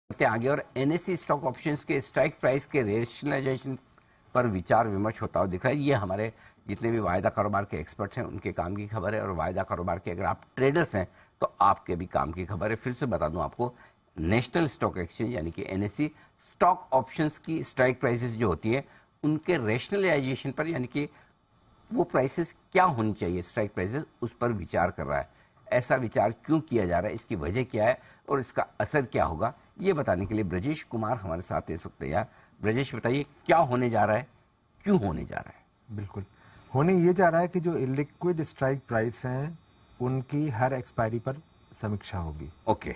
बढ़ते आगे और एनएससी स्टॉक ऑप्शंस के स्ट्राइक प्राइस के रेशनलाइजेशन पर विचार विमर्श होता हुआ दिख रहा है। ये हमारे जितने भी वायदा कारोबार के एक्सपर्ट्स हैं उनके काम की खबर है और वायदा कारोबार के अगर आप ट्रेडर्स हैं तो आपके भी काम की खबर है। फिर से बता दूं आपको, नेशनल स्टॉक एक्सचेंज यानी कि एनएससी स्टॉक ऑप्शंस की स्ट्राइक प्राइसेस जो होती है उनके रेशनलाइजेशन पर यानी कि वो प्राइसेस क्या होनी चाहिए, स्ट्राइक प्राइसेस, उस पर विचार कर रहा है। ऐसा विचार क्यों किया जा रहा है, इसकी वजह क्या है और इसका असर क्या होगा, ये बताने के लिए ब्रजेश कुमार हमारे साथ इस वक्त तैयार। ब्रजेश, बताइए क्या होने जा रहा है, क्यों होने जा रहा है? बिल्कुल, होने ये जा रहा है कि जो इलिक्विड स्ट्राइक प्राइस हैं उनकी हर एक्सपायरी पर समीक्षा होगी। ओके,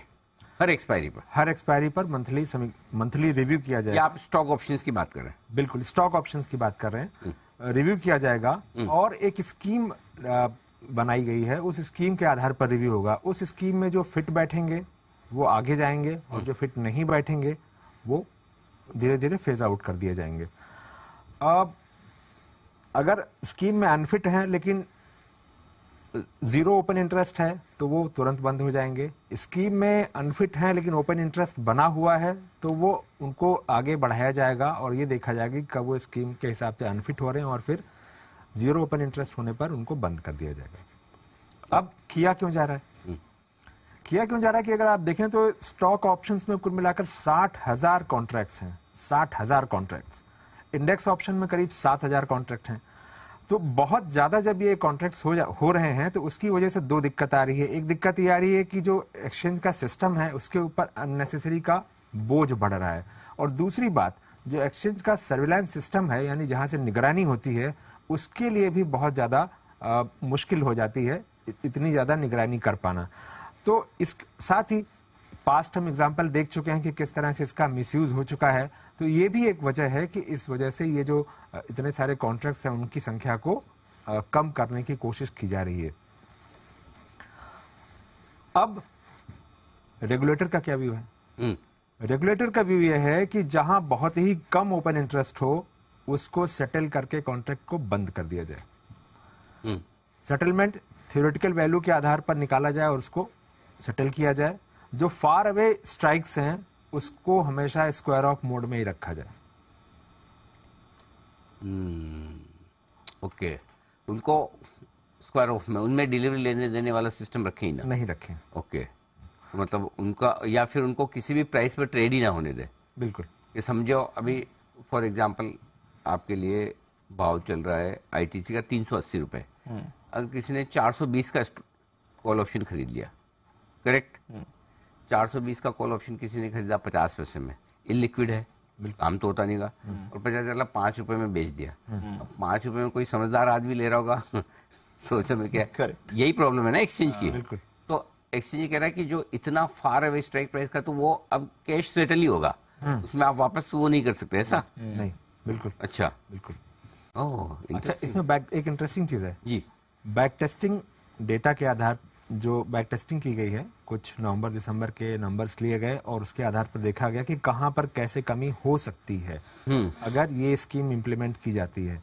हर एक्सपायरी पर मंथली रिव्यू किया जाएगा। आप स्टॉक ऑप्शंस की बात कर रहे हैं? बिल्कुल, स्टॉक ऑप्शंस की बात कर रहे हैं। रिव्यू किया जाएगा और एक स्कीम बनाई गई है, उस स्कीम के आधार पर रिव्यू होगा। उस स्कीम में जो फिट बैठेंगे वो आगे जाएंगे और जो फिट नहीं बैठेंगे वो धीरे धीरे फेज आउट कर दिए जाएंगे। अब अगर स्कीम में अनफिट है लेकिन जीरो ओपन इंटरेस्ट है तो वो तुरंत बंद हो जाएंगे। स्कीम में अनफिट है लेकिन ओपन इंटरेस्ट बना हुआ है तो वो उनको आगे बढ़ाया जाएगा और ये देखा जाएगा कि कब वो स्कीम के हिसाब से अनफिट हो रहे हैं और फिर जीरो ओपन इंटरेस्ट होने पर उनको बंद कर दिया जाएगा। अब किया क्यों जा रहा है? कि अगर आप देखें तो स्टॉक ऑप्शंस में कुल मिलाकर 60,000 कॉन्ट्रैक्ट्स हैं। 60,000 कॉन्ट्रैक्ट्स। इंडेक्स ऑप्शन में करीब 7,000 कॉन्ट्रैक्ट हैं। तो बहुत ज्यादा जब ये कॉन्ट्रैक्ट्स हो रहे हैं तो उसकी वजह से दो दिक्कत आ रही है। एक दिक्कत ये आ रही है कि जो एक्सचेंज का सिस्टम है उसके ऊपर अननेसेसरी का बोझ बढ़ रहा है, और दूसरी बात जो एक्सचेंज का सर्विलांस सिस्टम है यानी जहां से निगरानी होती है उसके लिए भी बहुत ज्यादा मुश्किल हो जाती है इतनी ज्यादा निगरानी कर पाना। तो इस साथ ही पास्ट हम एग्जाम्पल देख चुके हैं कि किस तरह से इसका मिसयूज हो चुका है। तो ये भी एक वजह है कि इस वजह से ये जो इतने सारे कॉन्ट्रैक्ट्स हैं उनकी संख्या को कम करने की कोशिश की जा रही है। अब रेगुलेटर का क्या व्यू है? रेगुलेटर का व्यू यह है कि जहां बहुत ही कम ओपन इंटरेस्ट हो उसको सेटल करके कॉन्ट्रैक्ट को बंद कर दिया जाए। सेटलमेंट थ्योरेटिकल वैल्यू के आधार पर निकाला जाए और उसको सेटल किया जाए। जो फार अवे स्ट्राइक्स हैं उसको हमेशा स्क्वायर ऑफ मोड में ही रखा जाए। ओके, उनको स्क्वायर ऑफ में, उनमें डिलीवरी लेने देने वाला सिस्टम रखें ही ना? नहीं रखें। ओके, तो मतलब उनका, या फिर उनको किसी भी प्राइस पर ट्रेड ही ना होने दे। बिल्कुल। ये समझो अभी फॉर एग्जांपल आपके लिए भाव चल रहा है आईटीसी का 380 रुपए। अगर किसी ने 420 का कॉल ऑप्शन खरीद लिया, करेक्ट, 420 का कॉल ऑप्शन किसी ने खरीदा 50 पैसे में, इलिक्विड है, काम तो होता नहीं का, और पता चला 5 रुपए में बेच दिया। अब 5 रुपए में कोई समझदार आदमी ले रहा होगा सोचो में क्या, यही प्रॉब्लम है ना एक्सचेंज की। तो एक्सचेंज कह रहा है कि जो इतना फार अवे स्ट्राइक प्राइस का तो वो अब कैश सेटल ही होगा, उसमें आप वापस वो नहीं कर सकते, ऐसा? नहीं, बिल्कुल। अच्छा, बिल्कुल। अच्छा, इसमें एक इंटरेस्टिंग चीज है जी। बैक टेस्टिंग डेटा के आधार, जो बैक टेस्टिंग की गई है, कुछ नवंबर दिसंबर के नंबर्स लिए गए और उसके आधार पर देखा गया कि कहां पर कैसे कमी हो सकती है अगर ये स्कीम इंप्लीमेंट की जाती है।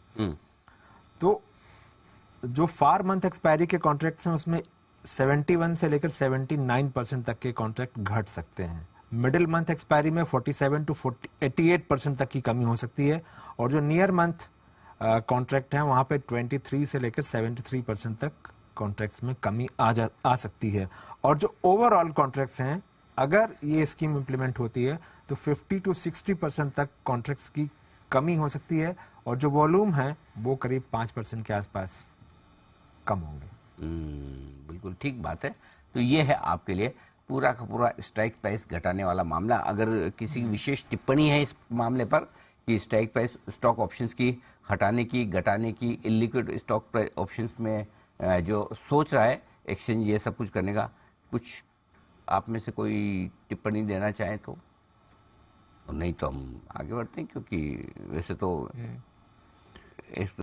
तो जो फार मंथ एक्सपायरी के कॉन्ट्रैक्ट्स हैं उसमें 71 से लेकर 79% तक के कॉन्ट्रैक्ट घट सकते हैं। मिडिल मंथ एक्सपायरी में 47 टू 88% तक की कमी हो सकती है, और जो नियर मंथ कॉन्ट्रैक्ट है वहां पे 23 से लेकर 73% तक कॉन्ट्रैक्ट्स में कमी आ सकती है। और जो ओवरऑल कॉन्ट्रैक्ट्स हैं, अगर ये स्कीम इंप्लीमेंट होती है तो 50 टू 60% तक कॉन्ट्रैक्ट्स की कमी हो सकती है, और जो वॉल्यूम है वो करीब 5% के आसपास कम होंगे। बिल्कुल ठीक बात है। तो ये है आपके लिए पूरा का पूरा स्ट्राइक प्राइस घटाने वाला मामला। अगर किसी विशेष टिप्पणी है इस मामले पर कि स्ट्राइक प्राइस स्टॉक ऑप्शंस की हटाने की, घटाने की, इलिक्विड स्टॉक ऑप्शंस में जो सोच रहा है एक्सचेंज ये सब कुछ करने का, कुछ आप में से कोई टिप्पणी देना चाहे तो? नहीं तो हम आगे बढ़ते हैं, क्योंकि वैसे तो